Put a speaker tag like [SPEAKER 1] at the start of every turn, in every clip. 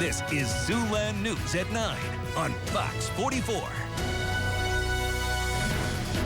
[SPEAKER 1] This is Siouxland News at 9 on Fox 44.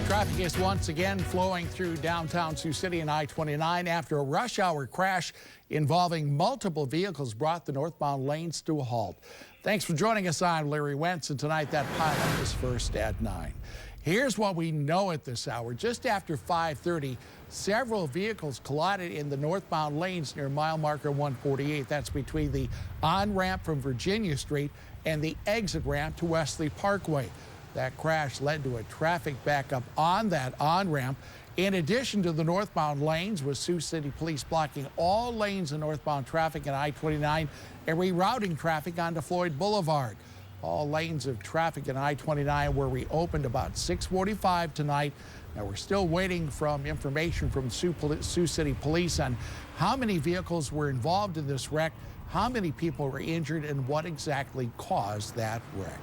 [SPEAKER 2] Traffic is once again flowing through downtown Sioux City and I-29 after a rush hour crash involving multiple vehicles brought the northbound lanes to a halt. Thanks for joining us. I'm Larry Wentz, and tonight that pilot is first at 9. Here's what we know at this hour. Just after 5:30, several vehicles collided in the northbound lanes near mile marker 148. That's between the on-ramp from Virginia Street and the exit ramp to Wesley Parkway. That crash led to a traffic backup on that on-ramp. In addition to the northbound lanes, with Sioux City Police blocking all lanes of northbound traffic in I-29 and rerouting traffic onto Floyd Boulevard. All lanes of traffic in I-29 were reopened about 6:45 tonight. Now we're still waiting for information from Sioux City Police on how many vehicles were involved in this wreck, how many people were injured, and what exactly caused that wreck.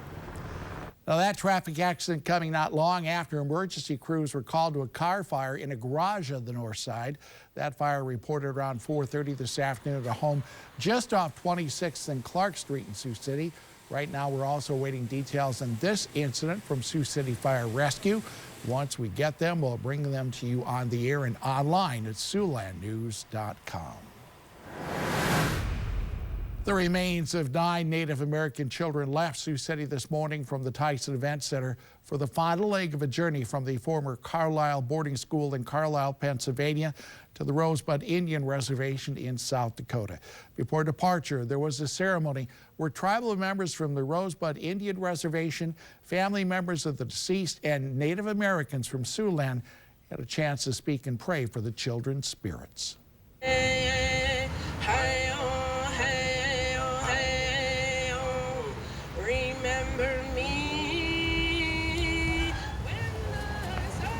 [SPEAKER 2] Now, that traffic accident coming not long after emergency crews were called to a car fire in a garage on the north side. That fire reported around 4:30 this afternoon at a home just off 26th and Clark Street in Sioux City. Right now, we're also waiting details on this incident from Sioux City Fire Rescue. Once we get them, we'll bring them to you on the air and online at SiouxlandNews.com. The remains of 9 Native American children left Sioux City this morning from the Tyson Event Center for the final leg of a journey from the former Carlisle boarding school in Carlisle, Pennsylvania, to the Rosebud Indian Reservation in South Dakota. Before departure, there was a ceremony where tribal members from the Rosebud Indian Reservation, family members of the deceased, and Native Americans from Siouxland had a chance to speak and pray for the children's spirits.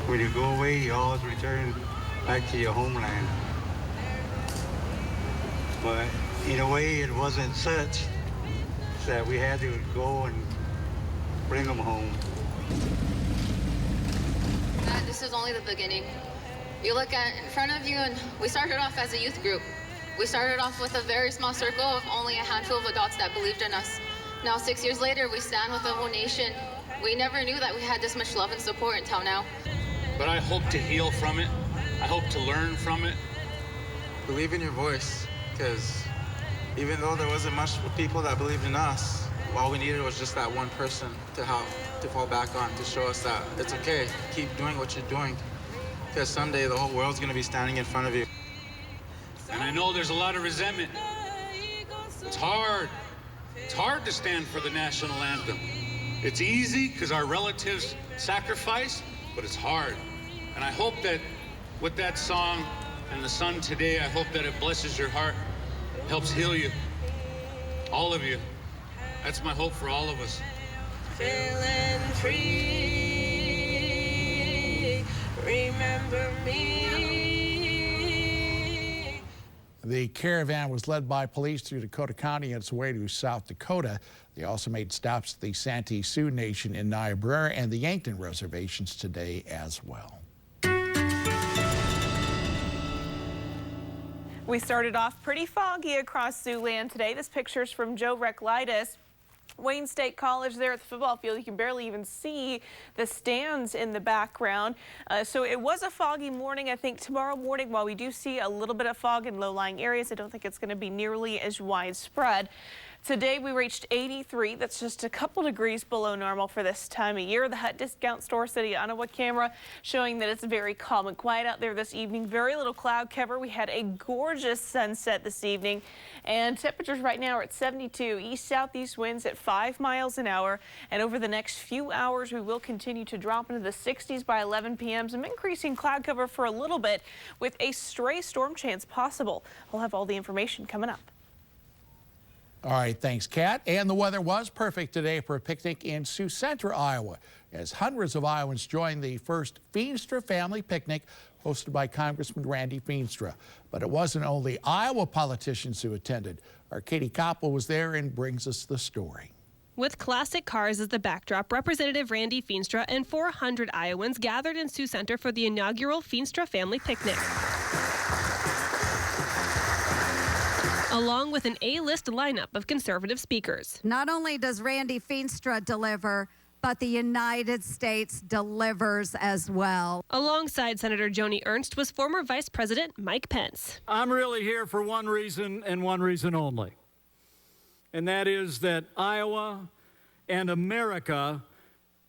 [SPEAKER 3] When you go away, you always return back to your homeland. But in a way, it wasn't such that we had to go and bring them home.
[SPEAKER 4] This is only the beginning. You look at in front of you, and we started off as a youth group. We started off with a very small circle of only a handful of adults that believed in us. Now, 6 years later, we stand with the whole nation. We never knew that we had this much love and support until now.
[SPEAKER 5] But I hope to heal from it. I hope to learn from it.
[SPEAKER 6] Believe in your voice, because even though there wasn't much people that believed in us, all we needed was just that one person to fall back on, to show us that it's okay. Keep doing what you're doing, because someday the whole world's going to be standing in front of you.
[SPEAKER 5] And I know there's a lot of resentment. It's hard. It's hard to stand for the national anthem. It's easy because our relatives sacrifice, but it's hard. And I hope that with that song and the sun today, I hope that it blesses your heart, helps heal you, all of you. That's my hope for all of us.
[SPEAKER 7] Feeling free, remember me.
[SPEAKER 2] The caravan was led by police through Dakota County on its way to South Dakota. They also made stops at the Santee Sioux Nation in Niobrara and the Yankton reservations today as well.
[SPEAKER 8] We started off pretty foggy across Siouxland today. This picture's from Joe Reclitis. Wayne State College there at the football field. You can barely even see the stands in the background. So it was a foggy morning. I think tomorrow morning, while we do see a little bit of fog in low-lying areas, I don't think it's going to be nearly as widespread. Today we reached 83. That's just a couple degrees below normal for this time of year. The Hut Discount Store City Ottawa camera showing that it's very calm and quiet out there this evening. Very little cloud cover. We had a gorgeous sunset this evening, and temperatures right now are at 72. East-southeast winds at 5 miles an hour, and over the next few hours we will continue to drop into the 60s by 11 p.m. Some increasing cloud cover for a little bit with a stray storm chance possible. We'll have all the information coming up.
[SPEAKER 2] All right, thanks, Kat. And the weather was perfect today for a picnic in Sioux Center, Iowa, as hundreds of Iowans joined the first Feenstra family picnic hosted by Congressman Randy Feenstra. But it wasn't only Iowa politicians who attended. Our Katie Koppel was there and brings us the story.
[SPEAKER 9] With classic cars as the backdrop, Representative Randy Feenstra and 400 Iowans gathered in Sioux Center for the inaugural Feenstra family picnic. along with an A-list lineup of conservative speakers.
[SPEAKER 10] Not only does Randy Feenstra deliver, but the United States delivers as well.
[SPEAKER 9] Alongside Senator Joni Ernst was former Vice President Mike Pence.
[SPEAKER 11] I'm really here for one reason and one reason only, and that is that Iowa and America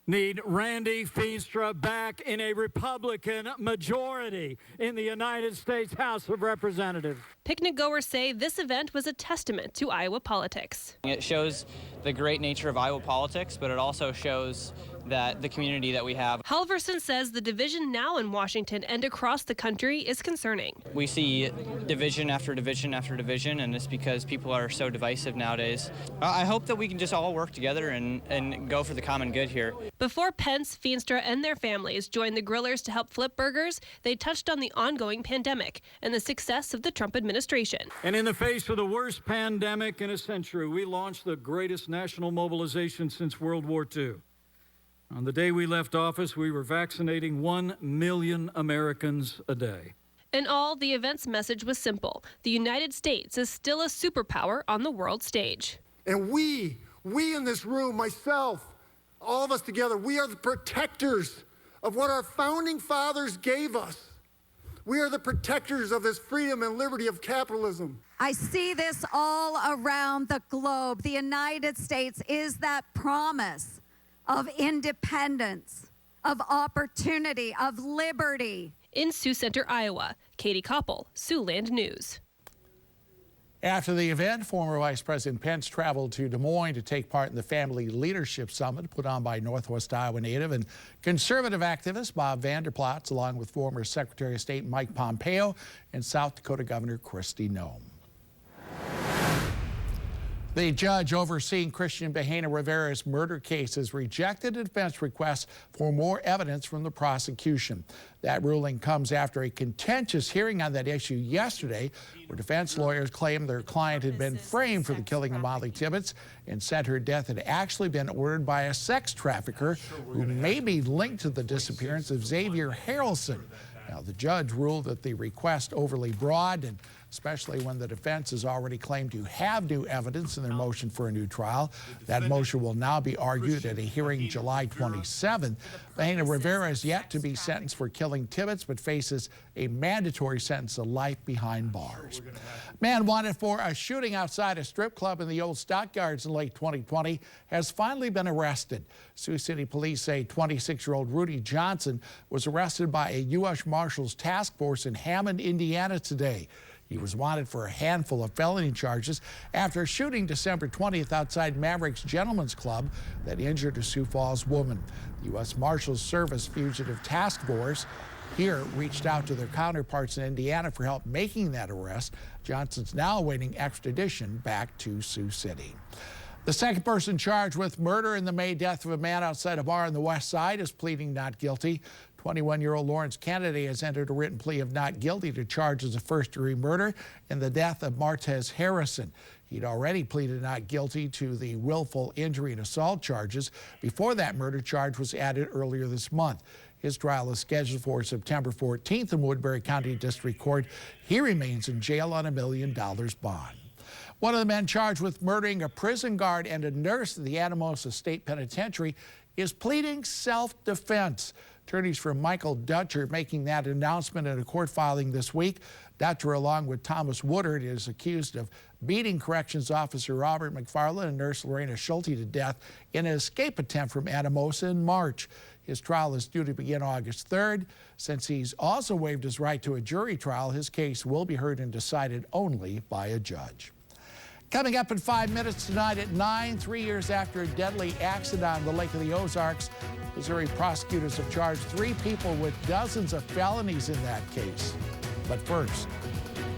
[SPEAKER 11] need Randy Feenstra back in a Republican majority in the United States House of Representatives.
[SPEAKER 9] Picnic goers say this event was a testament to Iowa politics.
[SPEAKER 12] It shows the great nature of Iowa politics, but it also shows that the community that we have.
[SPEAKER 9] Halverson says the division now in Washington and across the country is concerning.
[SPEAKER 12] We see division after division after division, and it's because people are so divisive nowadays. I hope that we can just all work together and go for the common good here.
[SPEAKER 9] Before Pence, Feenstra, and their families joined the grillers to help flip burgers, they touched on the ongoing pandemic and the success of the Trump administration.
[SPEAKER 11] And in the face of the worst pandemic in a century, we launched the greatest national mobilization since World War II. On the day we left office, we were vaccinating 1 million Americans a day.
[SPEAKER 9] In all, the event's message was simple. The United States is still a superpower on the world stage.
[SPEAKER 13] And we in this room, myself, all of us together, we are the protectors of what our founding fathers gave us. We are the protectors of this freedom and liberty of capitalism.
[SPEAKER 10] I see this all around the globe. The United States is that promise of independence, of opportunity, of liberty.
[SPEAKER 9] In Sioux Center, Iowa, Katie Koppel, Siouxland News.
[SPEAKER 2] After the event, former Vice President Pence traveled to Des Moines to take part in the Family Leadership Summit put on by Northwest Iowa native and conservative activist Bob Vander Plaats, along with former Secretary of State Mike Pompeo and South Dakota Governor Kristi Noem. The judge overseeing Christian Bahena Rivera's murder case has rejected a defense request for more evidence from the prosecution. That ruling comes after a contentious hearing on that issue yesterday, where defense lawyers claimed their client had been framed for the killing of Molly Tibbetts and said her death had actually been ordered by a sex trafficker who may be linked to the disappearance of Xavier Harrelson. Now, the judge ruled that the request overly broad, and especially when the defense has already claimed to have new evidence in their motion for a new trial. That motion will now be argued at a hearing July 27th. Bahena Rivera is yet to be sentenced for killing Tibbetts, but faces a mandatory sentence of life behind bars. Man wanted for a shooting outside a strip club in the old Stockyards in late 2020 has finally been arrested. Sioux City police say 26-year-old Rudy Johnson was arrested by a U.S. Marshals task force in Hammond, Indiana today. He was wanted for a handful of felony charges after shooting December 20th outside Mavericks Gentlemen's Club that injured a Sioux Falls woman. The U.S. Marshals Service Fugitive Task Force here reached out to their counterparts in Indiana for help making that arrest. Johnson's now awaiting extradition back to Sioux City. The second person charged with murder in the May death of a man outside a bar on the west side is pleading not guilty. 21-year-old Lawrence Kennedy has entered a written plea of not guilty to charges of first-degree murder in the death of Martez Harrison. He'd already pleaded not guilty to the willful injury and assault charges before that murder charge was added earlier this month. His trial is scheduled for September 14th in Woodbury County District Court. He remains in jail on $1 million bond. One of the men charged with murdering a prison guard and a nurse at the Anamosa State Penitentiary is pleading self-defense. Attorneys for Michael Dutcher making that announcement in a court filing this week. Dutcher, along with Thomas Woodard, is accused of beating corrections officer Robert McFarland and nurse Lorena Schulte to death in an escape attempt from Anamosa in March. His trial is due to begin August 3rd. Since he's also waived his right to a jury trial, his case will be heard and decided only by a judge. Coming up in 5 minutes tonight at 9, 3 years after a deadly accident on the Lake of the Ozarks, Missouri prosecutors have charged 3 people with dozens of felonies in that case. But first,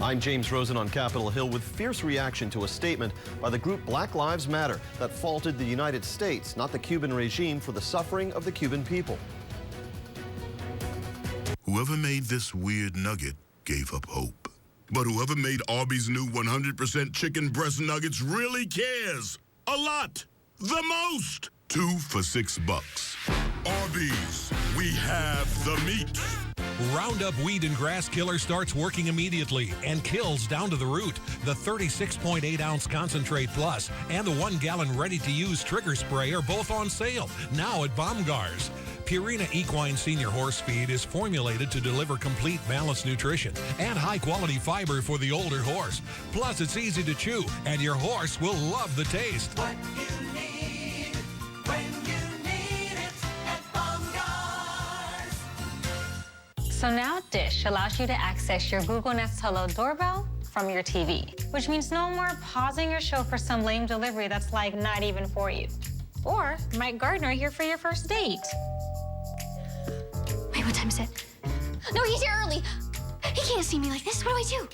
[SPEAKER 14] I'm James Rosen on Capitol Hill with fierce reaction to a statement by the group Black Lives Matter that faulted the United States, not the Cuban regime, for the suffering of the Cuban people.
[SPEAKER 15] Whoever made this weird nugget gave up hope. But whoever made Arby's new 100% chicken breast nuggets really cares. A lot. The most. 2 for $6. Arby's. We have the meat.
[SPEAKER 16] Roundup Weed and Grass Killer starts working immediately and kills down to the root. The 36.8-ounce Concentrate Plus and the 1-gallon ready-to-use trigger spray are both on sale now at Baumgar's. Purina Equine Senior Horse Feed is formulated to deliver complete balanced nutrition and high-quality fiber for the older horse. Plus, it's easy to chew, and your horse will love the taste.
[SPEAKER 17] What you need when you need it at Baumgar's.
[SPEAKER 18] So now Dish allows you to access your Google Nest Hello doorbell from your TV, which means no more pausing your show for some lame delivery that's like not even for you. Or Mike Gardner here for your first date.
[SPEAKER 19] Wait, what time is it? No, he's here early. He can't see me like this. What do I do?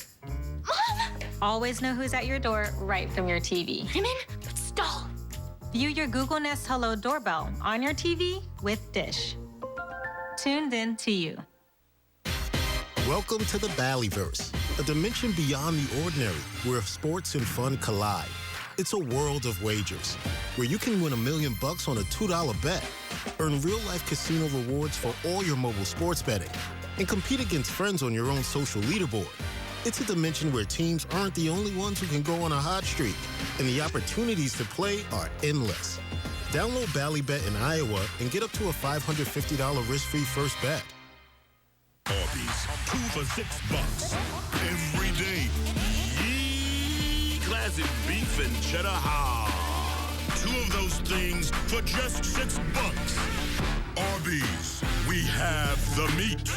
[SPEAKER 19] Mom!
[SPEAKER 18] Always know who's at your door right from your TV.
[SPEAKER 19] Let him in, but stall.
[SPEAKER 18] View your Google Nest Hello doorbell on your TV with Dish. Tuned in to you.
[SPEAKER 20] Welcome to the Ballyverse, a dimension beyond the ordinary where sports and fun collide. It's a world of wagers, where you can win $1 million on a $2 bet, earn real-life casino rewards for all your mobile sports betting, and compete against friends on your own social leaderboard. It's a dimension where teams aren't the only ones who can go on a hot streak, and the opportunities to play are endless. Download Ballybet in Iowa and get up to a $550 risk-free first bet.
[SPEAKER 15] Arby's, 2 for $6 every day. Classic beef and cheddar hard. 2 of those things for just $6. Arby's, we have the meat.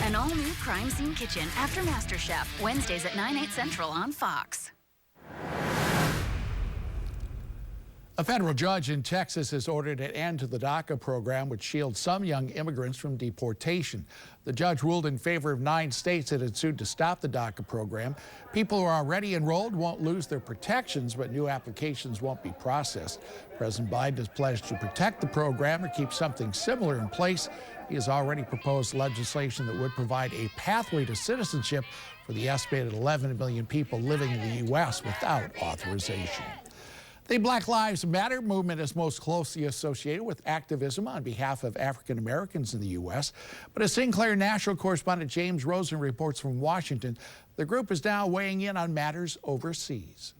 [SPEAKER 21] An all-new crime scene kitchen after MasterChef. Wednesdays at 9/8 Central on Fox.
[SPEAKER 2] A federal judge in Texas has ordered an end to the DACA program, which shields some young immigrants from deportation. The judge ruled in favor of 9 states that had sued to stop the DACA program. People who are already enrolled won't lose their protections, but new applications won't be processed. President Biden has pledged to protect the program or keep something similar in place. He has already proposed legislation that would provide a pathway to citizenship for the estimated 11 million people living in the U.S. without authorization. The Black Lives Matter movement is most closely associated with activism on behalf of African Americans in the U.S. But as Sinclair National correspondent James Rosen reports from Washington, the group is now weighing in on matters overseas.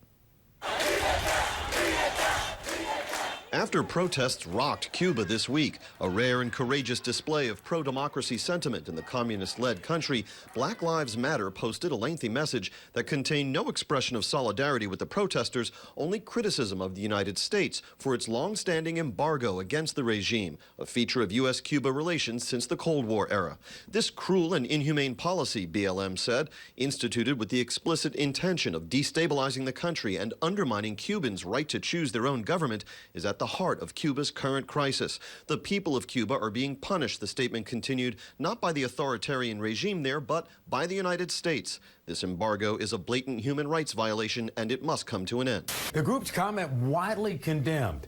[SPEAKER 14] After protests rocked Cuba this week, a rare and courageous display of pro-democracy sentiment in the communist-led country, Black Lives Matter posted a lengthy message that contained no expression of solidarity with the protesters, only criticism of the United States for its long-standing embargo against the regime, a feature of U.S.-Cuba relations since the Cold War era. This cruel and inhumane policy, BLM said, instituted with the explicit intention of destabilizing the country and undermining Cubans' right to choose their own government, is at the heart of Cuba's current crisis. The people of Cuba are being punished, the statement continued, not by the authoritarian regime there, but by the United States. This embargo is a blatant human rights violation, and it must come to an end.
[SPEAKER 22] The group's comment widely condemned.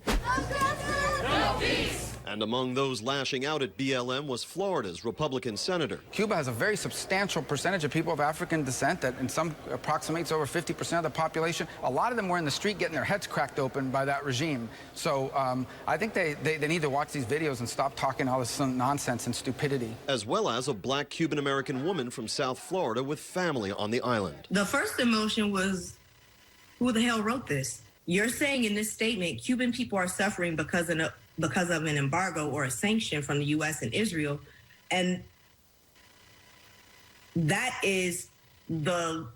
[SPEAKER 17] No peace.
[SPEAKER 14] And among those lashing out at BLM was Florida's Republican senator.
[SPEAKER 23] Cuba has a very substantial percentage of people of African descent that in some approximates over 50% of the population. A lot of them were in the street getting their heads cracked open by that regime. So I think they need to watch these videos and stop talking all this nonsense and stupidity.
[SPEAKER 14] As well as a black Cuban-American woman from South Florida with family on the island.
[SPEAKER 24] The first emotion was, who the hell wrote this? You're saying in this statement, Cuban people are suffering because of an embargo or a sanction from the U.S. and Israel. And that is the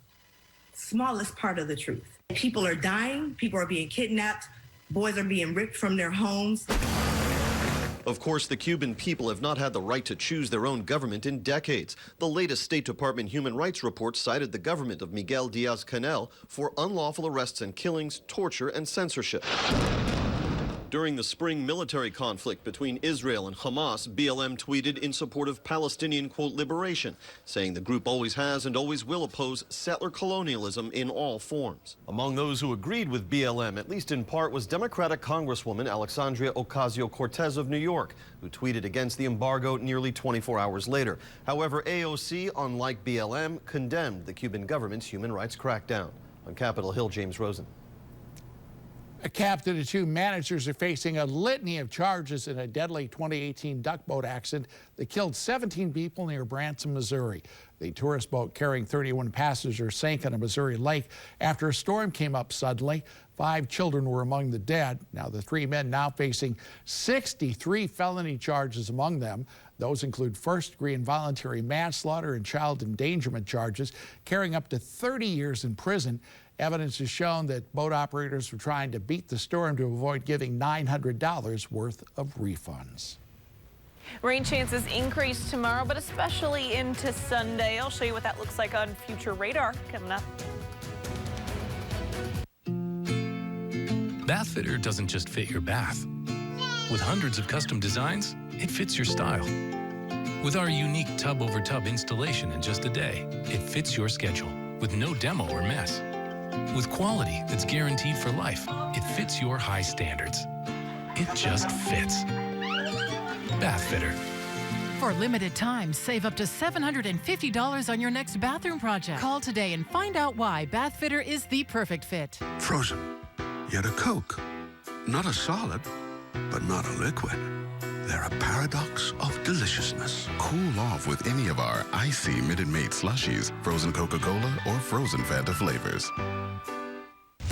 [SPEAKER 24] smallest part of the truth. People are dying, people are being kidnapped, boys are being ripped from their homes.
[SPEAKER 14] Of course, the Cuban people have not had the right to choose their own government in decades. The latest State Department human rights report cited the government of Miguel Diaz-Canel for unlawful arrests and killings, torture, and censorship. During the spring military conflict between Israel and Hamas, BLM tweeted in support of Palestinian, quote, liberation, saying the group always has and always will oppose settler colonialism in all forms. Among those who agreed with BLM, at least in part, was Democratic Congresswoman Alexandria Ocasio-Cortez of New York, who tweeted against the embargo nearly 24 hours later. However, AOC, unlike BLM, condemned the Cuban government's human rights crackdown. On Capitol Hill, James Rosen.
[SPEAKER 2] A captain and 2 managers are facing a litany of charges in a deadly 2018 duck boat accident that killed 17 people near Branson, Missouri. The tourist boat carrying 31 passengers sank in a Missouri lake after a storm came up suddenly. 5 children were among the dead. Now, the 3 men now facing 63 felony charges among them. Those include first-degree involuntary manslaughter and child endangerment charges, carrying up to 30 years in prison. Evidence has shown that boat operators were trying to beat the storm to avoid giving $900 worth of refunds.
[SPEAKER 8] Rain chances increase tomorrow, but especially into Sunday. I'll show you what that looks like on future radar coming up.
[SPEAKER 1] Bathfitter doesn't just fit your bath. With hundreds of custom designs, it fits your style. With our unique tub-over-tub installation in just a day, it fits your schedule with no demo or mess. With quality that's guaranteed for life, it fits your high standards. It just fits. Bathfitter.
[SPEAKER 3] For limited time, save up to $750 on your next bathroom project. Call today and find out why Bathfitter is the perfect fit.
[SPEAKER 4] Frozen, yet a Coke. Not a solid, but not a liquid. They're a paradox of deliciousness.
[SPEAKER 6] Cool off with any of our icy Minute Maid slushies, frozen Coca-Cola, or frozen Fanta flavors.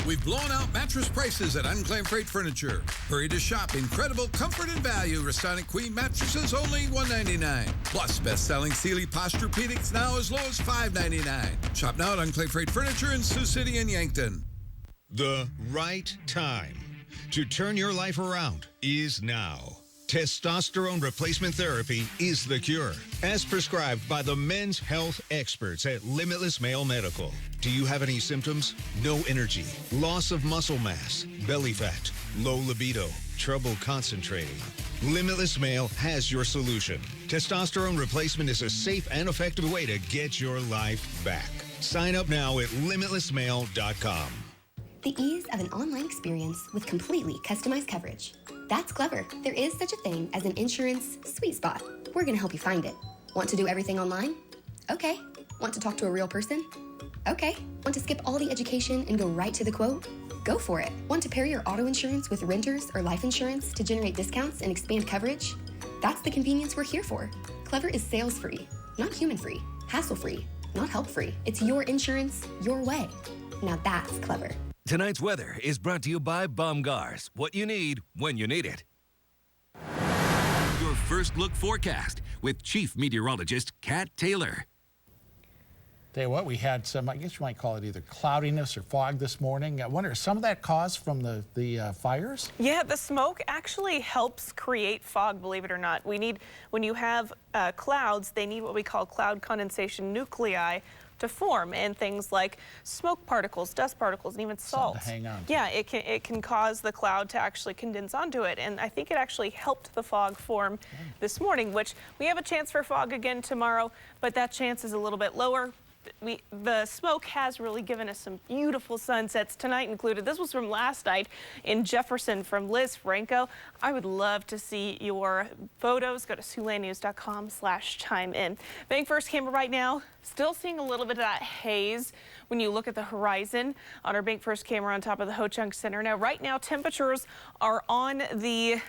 [SPEAKER 25] We've blown out mattress prices at Unclaimed Freight Furniture. Hurry to shop incredible comfort and value. Rasonic Queen mattresses only $199. Plus best-selling Sealy Posturepedics now as low as $599. Shop now at Unclaimed Freight Furniture in Sioux City and Yankton.
[SPEAKER 26] The right time to turn your life around is now. Testosterone replacement therapy is the cure, as prescribed by the men's health experts at Limitless Male Medical. Do you have any symptoms? No energy, loss of muscle mass, belly fat, low libido, trouble concentrating? Limitless Male has your solution. Testosterone replacement is a safe and effective way to get your life back. Sign up now at limitlessmale.com.
[SPEAKER 27] The ease of an online experience with completely customized coverage. That's clever. There is such a thing as an insurance sweet spot. We're going to help you find it. Want to do everything online? Okay. Want to talk to a real person? Okay. Want to skip all the education and go right to the quote? Go for it. Want to pair your auto insurance with renters or life insurance to generate discounts and expand coverage? That's the convenience we're here for. Clever is sales-free, not human-free, hassle-free, not help-free. It's your insurance, your way. Now that's clever.
[SPEAKER 28] Tonight's weather is brought to you by Baumgars. What you need, when you need it. Your first look forecast with Chief Meteorologist Kat Taylor.
[SPEAKER 2] Tell you what, we had some, I guess you might call it either cloudiness or fog this morning. I wonder, is some of that caused from the fires?
[SPEAKER 8] Yeah, the smoke actually helps create fog, believe it or not. We need, when you have clouds, they need what we call cloud condensation nuclei to form, and things like smoke particles, dust particles, and even salt.
[SPEAKER 2] Something to hang on.
[SPEAKER 8] Yeah, it can cause the cloud to actually condense onto it, and I think it actually helped the fog form this morning, which we have a chance for fog again tomorrow, but that chance is a little bit lower. The smoke has really given us some beautiful sunsets tonight included. This was from last night in Jefferson from Liz Franco. I would love to see your photos. Go to SiouxLandNews.com/chime in. Bank First camera right now, still seeing a little bit of that haze when you look at the horizon on our Bank First camera on top of the Ho Chunk Center. Now, right now, temperatures are on the,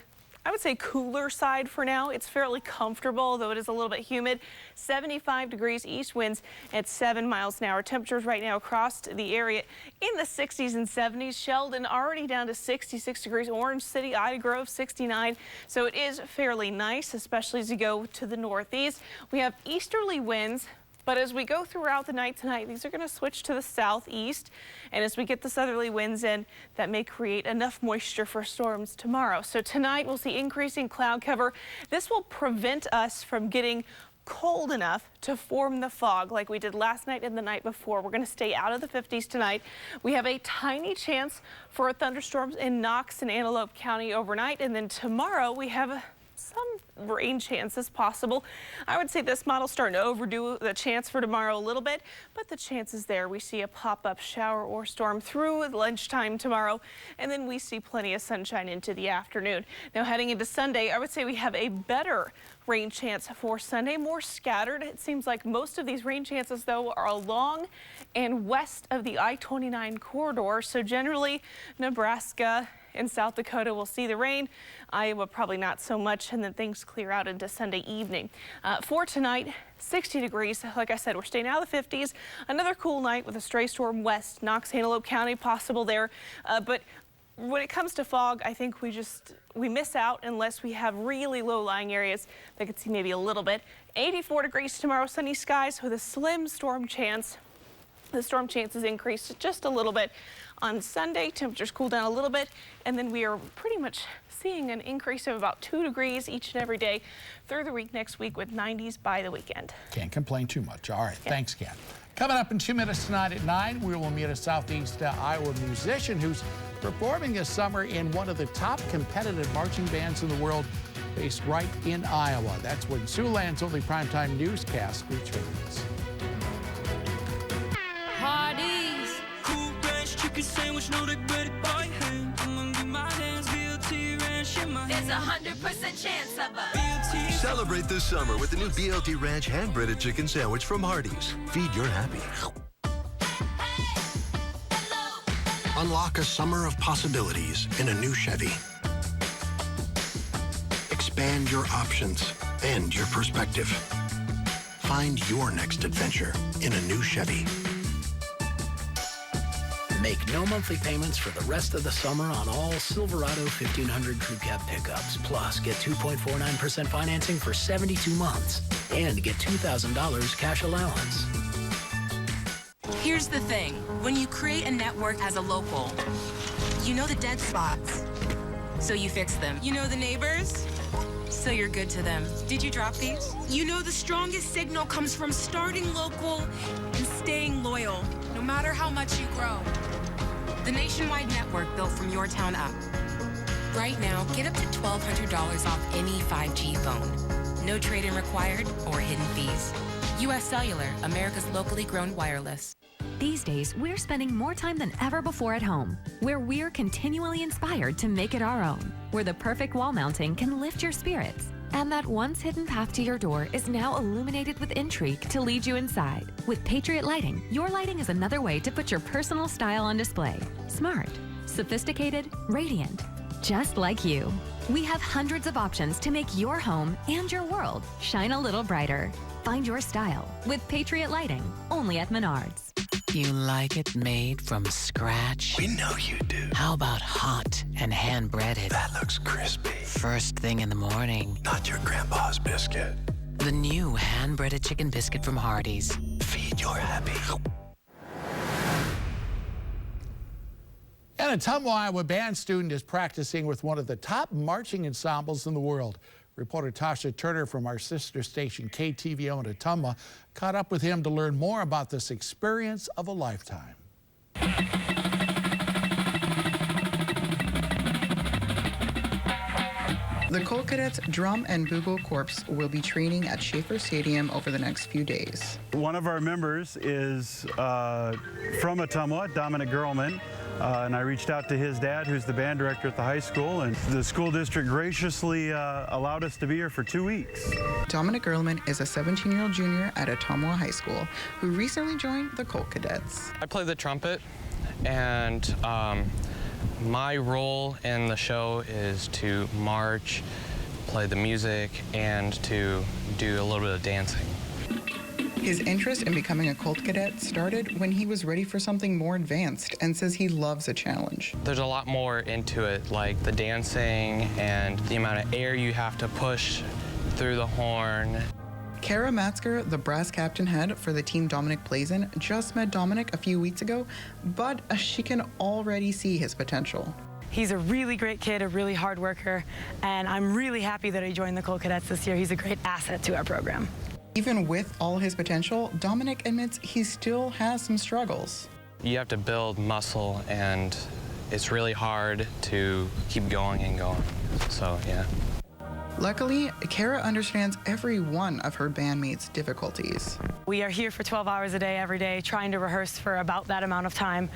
[SPEAKER 8] I would say, cooler side for now. It's fairly comfortable, though it is a little bit humid. 75 degrees east winds at 7 miles an hour. Temperatures right now across the area in the 60s and 70s. Sheldon already down to 66 degrees. Orange City, Ida Grove, 69. So it is fairly nice, especially as you go to the northeast. We have easterly winds, but as we go throughout the night tonight, these are going to switch to the southeast. And as we get the southerly winds in, that may create enough moisture for storms tomorrow. So tonight we'll see increasing cloud cover. This will prevent us from getting cold enough to form the fog like we did last night and the night before. We're going to stay out of the 50s tonight. We have a tiny chance for thunderstorms in Knox and Antelope County overnight. And then tomorrow we have some rain chances possible. I would say this model's starting to overdo the chance for tomorrow a little bit, but the chances there. We see a pop-up shower or storm through lunchtime tomorrow, and then we see plenty of sunshine into the afternoon. Now heading into Sunday, I would say we have a better rain chance for Sunday, more scattered. It seems like most of these rain chances, though, are along and west of the I-29 corridor. So generally, Nebraska and South Dakota will see the rain. Iowa probably not so much, and then things clear out into Sunday evening. For tonight, 60 degrees. Like I said, we're staying out of the 50s. Another cool night with a stray storm west, Knox-Antelope County possible there. But when it comes to fog, I think we miss out unless we have really low-lying areas that could see maybe a little bit. 84 degrees tomorrow, sunny skies with a slim storm chance. The storm chances increased just a little bit on Sunday. Temperatures cool down a little bit, and then we are pretty much seeing an increase of about 2 degrees each and every day through the week next week with 90s by the weekend.
[SPEAKER 2] Can't complain too much. All right, thanks, Kat. Coming up in 2 minutes tonight at 9, we will meet a Southeast Iowa musician who's performing this summer in one of the top competitive marching bands in the world, based right in Iowa. That's when Siouxland's only primetime newscast returns.
[SPEAKER 17] Hardee's cool ranch chicken sandwich, no they bread it by hand. I'm gonna get my hands BLT ranch in my hand. There's 100% chance of a BLT.
[SPEAKER 5] Celebrate this summer with the new BLT Ranch hand-breaded chicken sandwich from Hardee's. Feed your happy.
[SPEAKER 7] Unlock a summer of possibilities in a new Chevy. Expand your options and your perspective. Find your next adventure in a new Chevy.
[SPEAKER 9] Make no monthly payments for the rest of the summer on all Silverado 1500 Crew Cab pickups. Plus, get 2.49% financing for 72 months and get $2,000 cash allowance.
[SPEAKER 10] Here's the thing. When you create a network as a local, you know the dead spots, so you fix them. You know the neighbors, so you're good to them. Did you drop these? You know the strongest signal comes from starting local and staying loyal, no matter how much you grow. The nationwide network built from your town up. Right now, get up to $1,200 off any 5G phone. No trade-in required or hidden fees. U.S. Cellular, America's locally grown wireless.
[SPEAKER 11] These days, we're spending more time than ever before at home, where we're continually inspired to make it our own, where the perfect wall mounting can lift your spirits, and that once hidden path to your door is now illuminated with intrigue to lead you inside. With Patriot Lighting, your lighting is another way to put your personal style on display. Smart, sophisticated, radiant, just like you. We have hundreds of options to make your home and your world shine a little brighter. Find your style with Patriot Lighting, only at Menards.
[SPEAKER 12] You like it made from scratch?
[SPEAKER 5] We know you do.
[SPEAKER 12] How about hot and hand-breaded?
[SPEAKER 5] That looks crispy.
[SPEAKER 12] First thing in the morning.
[SPEAKER 5] Not your grandpa's biscuit.
[SPEAKER 12] The new hand-breaded chicken biscuit from Hardee's.
[SPEAKER 5] Feed your happy.
[SPEAKER 2] And a Ottumwa, Iowa band student is practicing with one of the top marching ensembles in the world. Reporter Tasha Turner from our sister station KTVO in Ottumwa caught up with him to learn more about this experience of a lifetime.
[SPEAKER 13] The Colt Cadets Drum and Bugle Corps will be training at Schaefer Stadium over the next few days.
[SPEAKER 16] One of our members is from Ottumwa, Dominic Gerlman, and I reached out to his dad, who's the band director at the high school, and the school district graciously allowed us to be here for 2 weeks.
[SPEAKER 13] Dominic Gerlman is a 17-year-old junior at Ottumwa High School who recently joined the Colt Cadets.
[SPEAKER 29] I play the trumpet, and my role in the show is to march, play the music, and to do a little bit of dancing.
[SPEAKER 13] His interest in becoming a Colt Cadet started when he was ready for something more advanced and says he loves a challenge.
[SPEAKER 29] There's a lot more into it, like the dancing and the amount of air you have to push through the horn.
[SPEAKER 13] Kara Matzker, the brass captain head for the team Dominic plays in, just met Dominic a few weeks ago, but she can already see his potential.
[SPEAKER 30] He's a really great kid, a really hard worker, and I'm really happy that he joined the Colt Cadets this year. He's a great asset to our program.
[SPEAKER 13] Even with all his potential, Dominic admits he still has some struggles.
[SPEAKER 29] You have to build muscle, and it's really hard to keep going and going. So, yeah.
[SPEAKER 13] Luckily, Kara understands every one of her bandmates' difficulties.
[SPEAKER 30] We are here for 12 hours a day, every day, trying to rehearse for about that amount of time.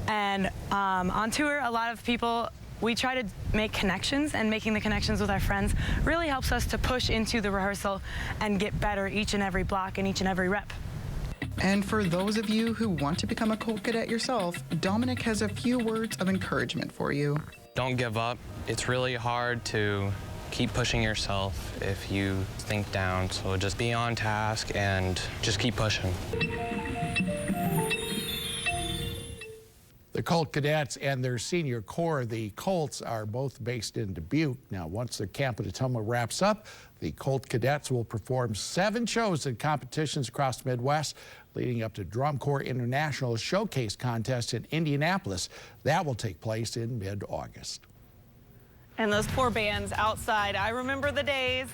[SPEAKER 30] And on tour, a lot of people, we try to make connections, and making the connections with our friends really helps us to push into the rehearsal and get better each and every block and each and every rep.
[SPEAKER 13] And for those of you who want to become a Colt Cadet yourself, Dominic has a few words of encouragement for you.
[SPEAKER 29] Don't give up. It's really hard to keep pushing yourself if you think down, so just be on task and just keep pushing.
[SPEAKER 2] The Colt Cadets and their senior corps, the Colts, are both based in Dubuque. Now, once the Camp at Ottumwa wraps up, the Colt Cadets will perform 7 shows in competitions across the Midwest, leading up to Drum Corps International Showcase Contest in Indianapolis. That will take place in mid-August.
[SPEAKER 8] And those poor bands outside, I remember the days.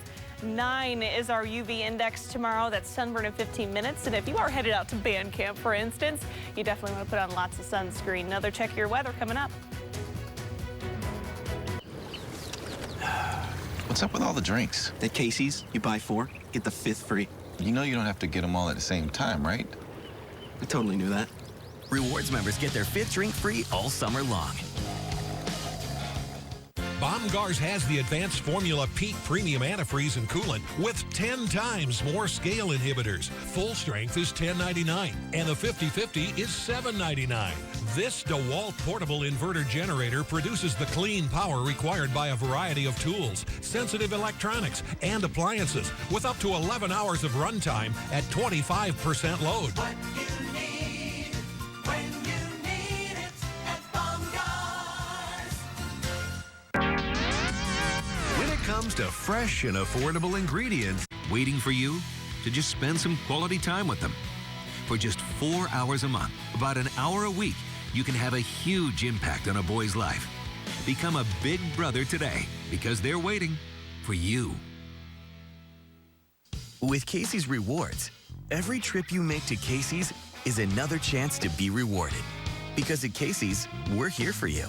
[SPEAKER 8] 9 is our UV index tomorrow. That's sunburn in 15 minutes. And if you are headed out to band camp, for instance, you definitely want to put on lots of sunscreen. Another check of your weather coming up.
[SPEAKER 1] What's up with all the drinks?
[SPEAKER 14] At Casey's, you buy 4, get the 5th free.
[SPEAKER 1] You know you don't have to get them all at the same time, right?
[SPEAKER 14] I totally knew that.
[SPEAKER 15] Rewards members get their 5th drink free all summer long.
[SPEAKER 18] Baumgars has the advanced formula Peak Premium Antifreeze and Coolant with 10 times more scale inhibitors. Full strength is $10.99 and the 50/50 is $7.99. This DeWalt portable inverter generator produces the clean power required by a variety of tools, sensitive electronics, and appliances with up to 11 hours of runtime at 25% load.
[SPEAKER 28] Comes to fresh and affordable ingredients waiting for you to just spend some quality time with them. For just 4 hours a month, about an hour a week, you can have a huge impact on a boy's life. Become a big brother today because they're waiting for you.
[SPEAKER 15] With Casey's Rewards, every trip you make to Casey's is another chance to be rewarded. Because at Casey's, we're here for you.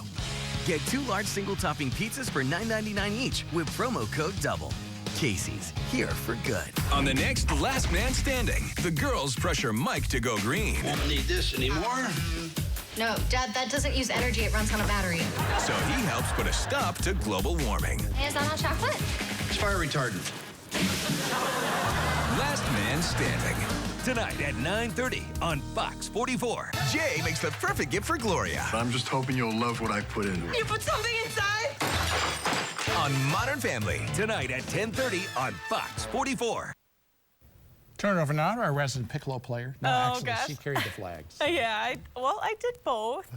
[SPEAKER 15] Get 2 large single-topping pizzas for $9.99 each with promo code DOUBLE. Casey's, here for good.
[SPEAKER 28] On the next Last Man Standing, the girls pressure Mike to go green.
[SPEAKER 7] Won't need this anymore.
[SPEAKER 19] No, Dad, that doesn't use energy. It runs on a battery.
[SPEAKER 28] So he helps put a stop to global warming.
[SPEAKER 19] Is that not chocolate?
[SPEAKER 7] It's fire retardant.
[SPEAKER 28] Last Man Standing. Tonight at 9:30 on Fox 44. Jay makes the perfect gift for Gloria.
[SPEAKER 20] I'm just hoping you'll love what I put into it.
[SPEAKER 19] You put something inside?
[SPEAKER 28] On Modern Family. Tonight at 10:30 on Fox 44.
[SPEAKER 2] Turn it over now to our resident piccolo player. No, actually,
[SPEAKER 8] gosh.
[SPEAKER 2] she carried the flags.
[SPEAKER 8] Yeah, I did both.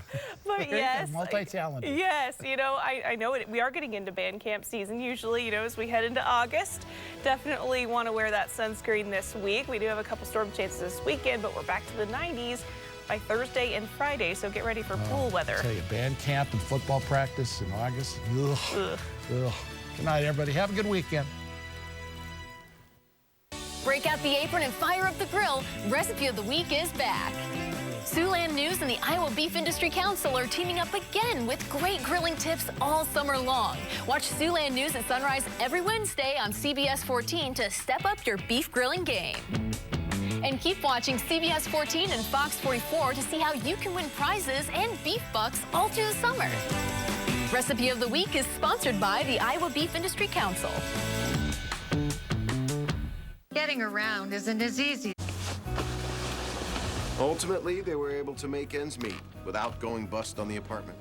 [SPEAKER 8] But yes.
[SPEAKER 2] Multi-talented.
[SPEAKER 8] Yes, you know, I know we are getting into band camp season usually, you know, as we head into August. Definitely want to wear that sunscreen this week. We do have a couple storm chances this weekend, but we're back to the 90s by Thursday and Friday, so get ready for pool weather.
[SPEAKER 2] I tell you, band camp and football practice in August. Ugh. Ugh. Ugh. Good night, everybody. Have a good weekend.
[SPEAKER 20] Break out the apron and fire up the grill. Recipe of the Week is back. Siouxland News and the Iowa Beef Industry Council are teaming up again with great grilling tips all summer long. Watch Siouxland News at sunrise every Wednesday on CBS 14 to step up your beef grilling game. And keep watching CBS 14 and Fox 44 to see how you can win prizes and beef bucks all through the summer. Recipe of the Week is sponsored by the Iowa Beef Industry Council.
[SPEAKER 21] Getting around isn't as easy.
[SPEAKER 22] Ultimately, they were able to make ends meet without going bust on the apartment.